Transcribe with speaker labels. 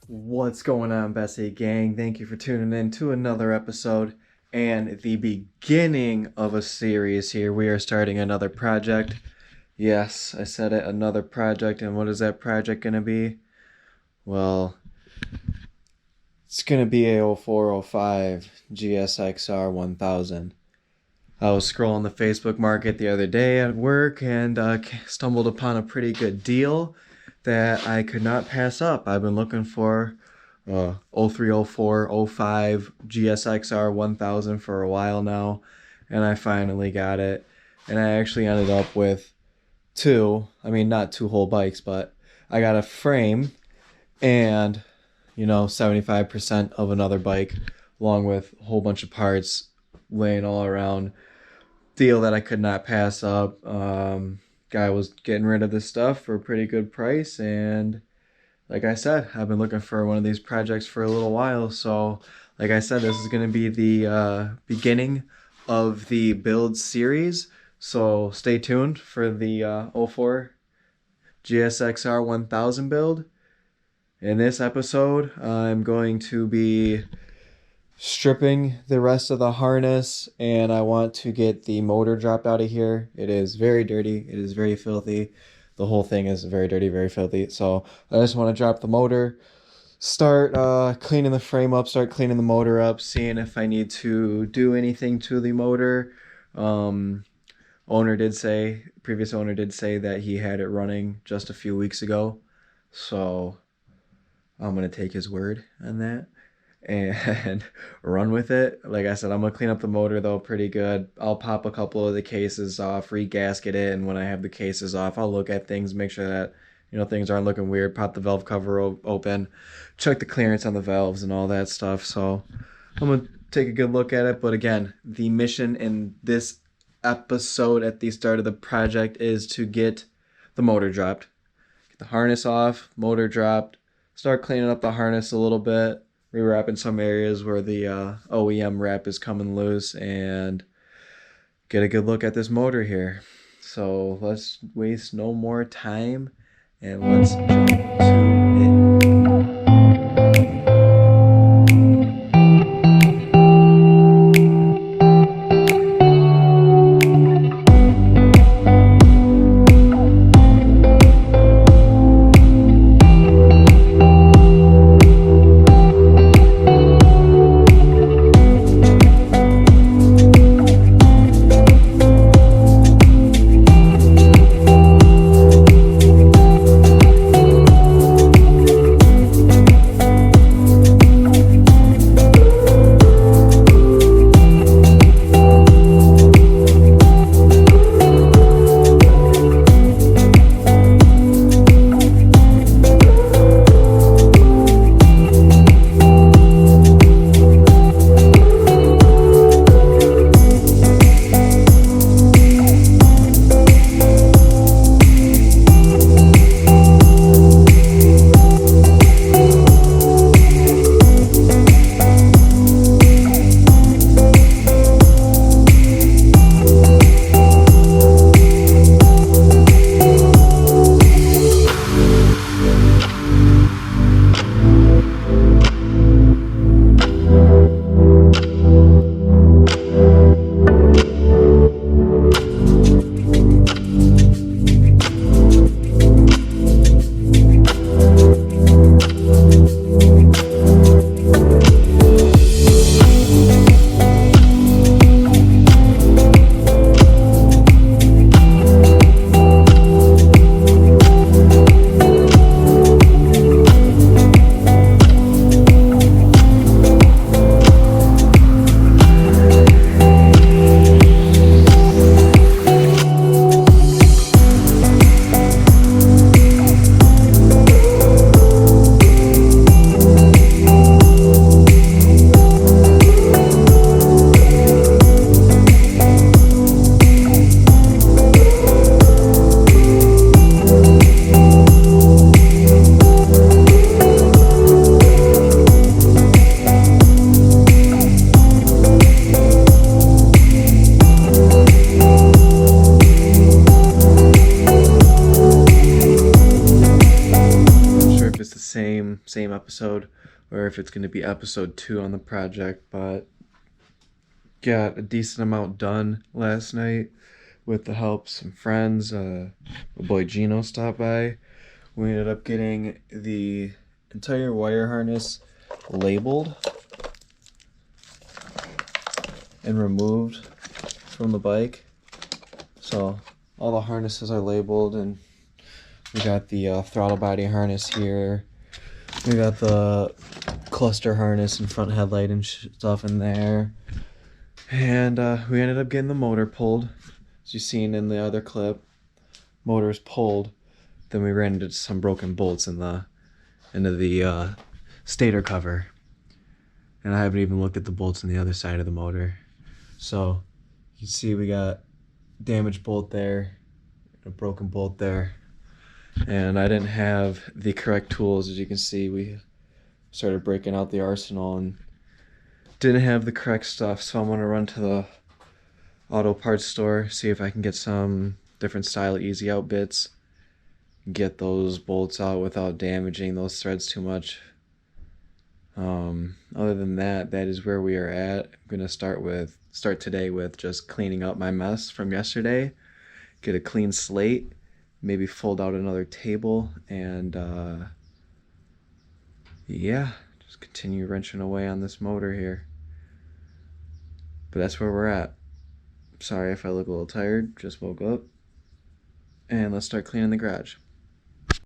Speaker 1: What's going on, Bessie Gang? Thank you for tuning in to another episode and the beginning of a series here. We are starting another project. Yes, I said it, another project. And what is that project going to be? Well, it's going to be a 0405 Gsxr 1000. I was scrolling the Facebook market the other day at work and stumbled upon a pretty good deal that I could not pass up. I've been looking for 0304 05 Gsxr 1000 for a while now, and I finally got it. And I actually ended up with not two whole bikes, but I got a frame and 75% of another bike, along with a whole bunch of parts laying all around. Deal that I could not pass up. Guy was getting rid of this stuff for a pretty good price, and like I said, I've been looking for one of these projects for a little while. So like I said, this is going to be the beginning of the build series, so stay tuned for the 04 Gsxr 1000 build. In this episode, I'm going to be stripping the rest of the harness, and I want to get the motor dropped out of here. It is very dirty. It is very filthy. The whole thing is very dirty, very filthy. So I just want to drop the motor, start cleaning the frame up, start cleaning the motor up, seeing if I need to do anything to the motor. Previous owner did say that he had it running just a few weeks ago. So I'm going to take his word on that and run with it. Like I said, I'm gonna clean up the motor though pretty good. I'll pop a couple of the cases off, re-gasket it, and when I have the cases off, I'll look at things, make sure that things aren't looking weird, pop the valve cover open, check the clearance on the valves and all that stuff. So I'm gonna take a good look at it. But again, the mission in this episode at the start of the project is to get the motor dropped, get the harness off, motor dropped, start cleaning up the harness a little bit, rewrapping some areas where the OEM wrap is coming loose, and get a good look at this motor here. So let's waste no more time and let's jump to it. same episode or if it's going to be episode 2 on the project, but got a decent amount done last night with the help of some friends. My boy Gino stopped by. We ended up getting the entire wire harness labeled and removed from the bike. So all the harnesses are labeled, and we got the throttle body harness here. We got the cluster harness and front headlight and stuff in there. And we ended up getting the motor pulled. As you've seen in the other clip, motor's pulled. Then we ran into some broken bolts into the stator cover. And I haven't even looked at the bolts on the other side of the motor. So you can see we got damaged bolt there, a broken bolt there. And I didn't have the correct tools. As you can see, we started breaking out the arsenal and didn't have the correct stuff. So I'm going to run to the auto parts store, see if I can get some different style easy out bits, get those bolts out without damaging those threads too much. Other than that, that is where we are at. I'm going to start today with just cleaning up my mess from yesterday, get a clean slate, maybe fold out another table, and yeah, just continue wrenching away on this motor here. But that's where we're at. Sorry if I look a little tired, just woke up. And let's start cleaning the garage.